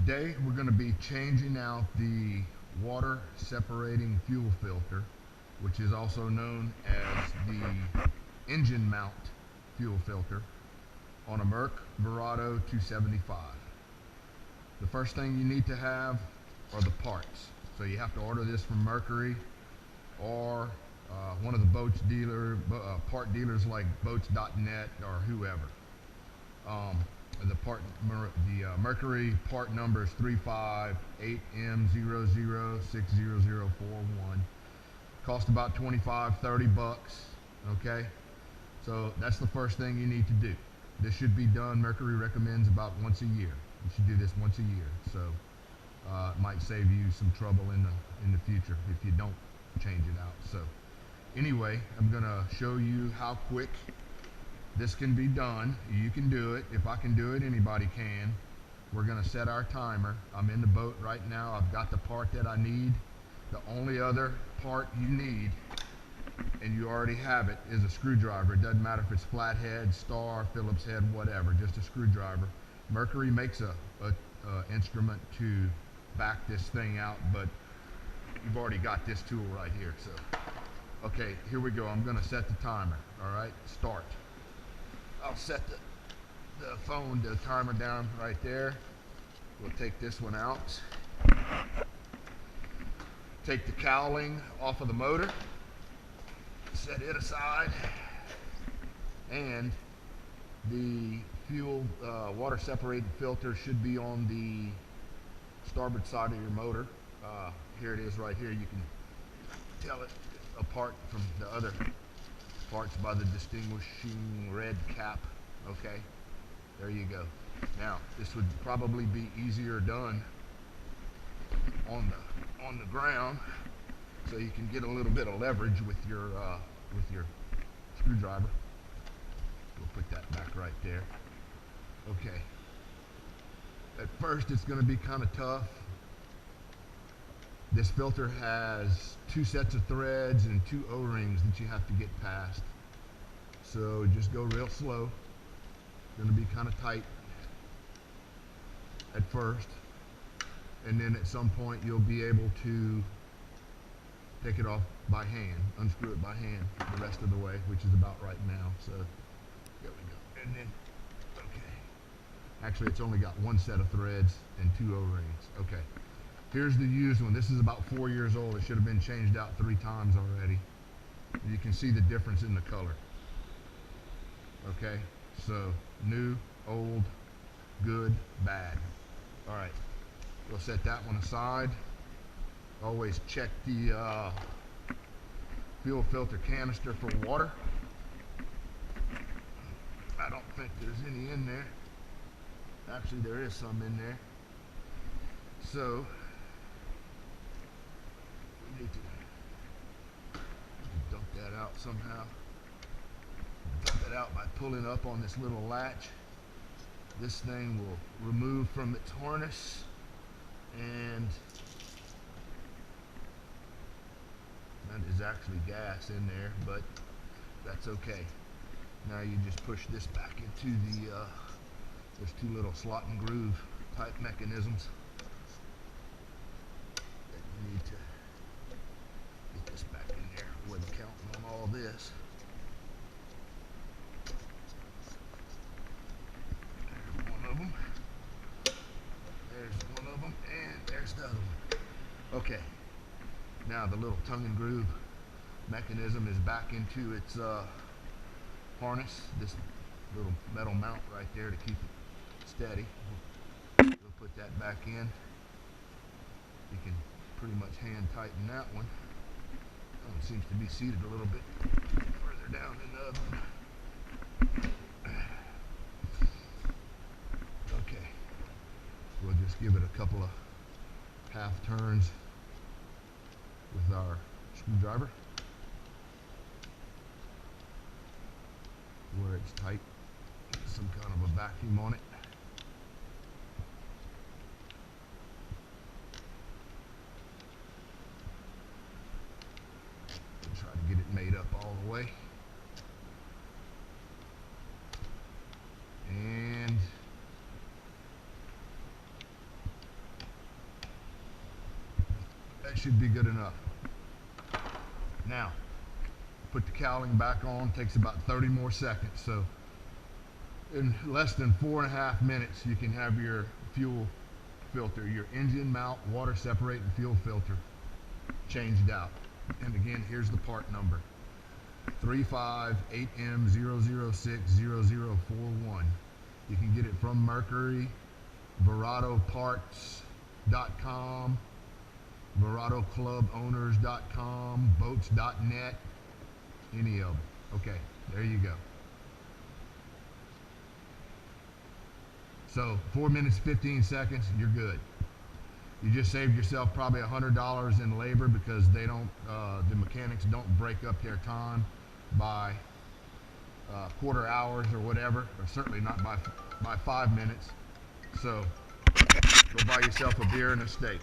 Today we're going to be changing out the water separating fuel filter, which is also known as the engine mount fuel filter, on a Merc Verado 275. The first thing you need to have are the parts. So you have to order this from Mercury or one of the part dealers like boats.net or whoever. The Mercury part number is 358M00600041. Cost about 25-30 bucks. Okay, so that's the first thing you need to do. This should be done, Mercury recommends, about once a year. You should do this once a year, so it might save you some trouble in the future if you don't change it out. So anyway, I'm gonna show you how quick this can be done. You can do it. If I can do it, anybody can. We're gonna set our timer. I'm in the boat right now. I've got the part that I need. The only other part you need, and you already have it, is a screwdriver. It doesn't matter if it's flathead, star, Phillips head, whatever, just a screwdriver. Mercury makes a instrument to back this thing out, but you've already got this tool right here. So, okay, here we go. I'm gonna set the timer. All right, start. I'll set the timer down right there. We'll take this one out. Take the cowling off of the motor. Set it aside. And the fuel water separated filter should be on the starboard side of your motor. Here it is right here. You can tell it apart from the other parts by the distinguishing red cap. Okay, there you go. Now this would probably be easier done on the ground, so you can get a little bit of leverage with your screwdriver. We'll put that back right there. Okay. At first it's going to be kind of tough. This filter has 2 sets of threads and 2 O-rings that you have to get past. So just go real slow. It's going to be kind of tight at first. And then at some point you'll be able to take it off by hand, unscrew it by hand the rest of the way, which is about right now. So there we go. And then, okay. Actually, it's only got 1 set of threads and 2 O-rings. Okay. Here's the used one. This is about 4 years old. It should have been changed out 3 times already. You can see the difference in the color. Okay, so new, old, good, bad. All right, we'll set that one aside. Always check the fuel filter canister for water. I don't think there's any in there. Actually, there is some in there. So we need to dump that out somehow. Dump it out by pulling up on this little latch. This thing will remove from its harness, and that is actually gas in there, but that's okay. Now you just push this back into the there's 2 little slot and groove type mechanisms that you need to get this back in there. I wasn't counting on all this. There's one of them. There's one of them, and there's the other one. Okay. Now the little tongue and groove mechanism is back into its harness. This little metal mount right there to keep it steady. We'll put that back in. You can pretty much hand tighten that one. That one seems to be seated a little bit further down than the other one. Okay. We'll just give it a couple of half turns with our screwdriver where it's tight. Some kind of a vacuum on it. We'll try to get it made up all the way. And should be good enough. Now, put the cowling back on, takes about 30 more seconds. So in less than 4.5 minutes, you can have your fuel filter, your engine mount water separating fuel filter changed out. And again, here's the part number, 358M0060041. You can get it from Mercury, VeradoParts.com, VeradoClubOwners.com, Boats.net, any of them. Okay, there you go. So 4 minutes, 15 seconds, you're good. You just saved yourself probably $100 in labor because they don't, the mechanics don't break up their time by quarter hours or whatever, or certainly not by 5 minutes. So go buy yourself a beer and a steak.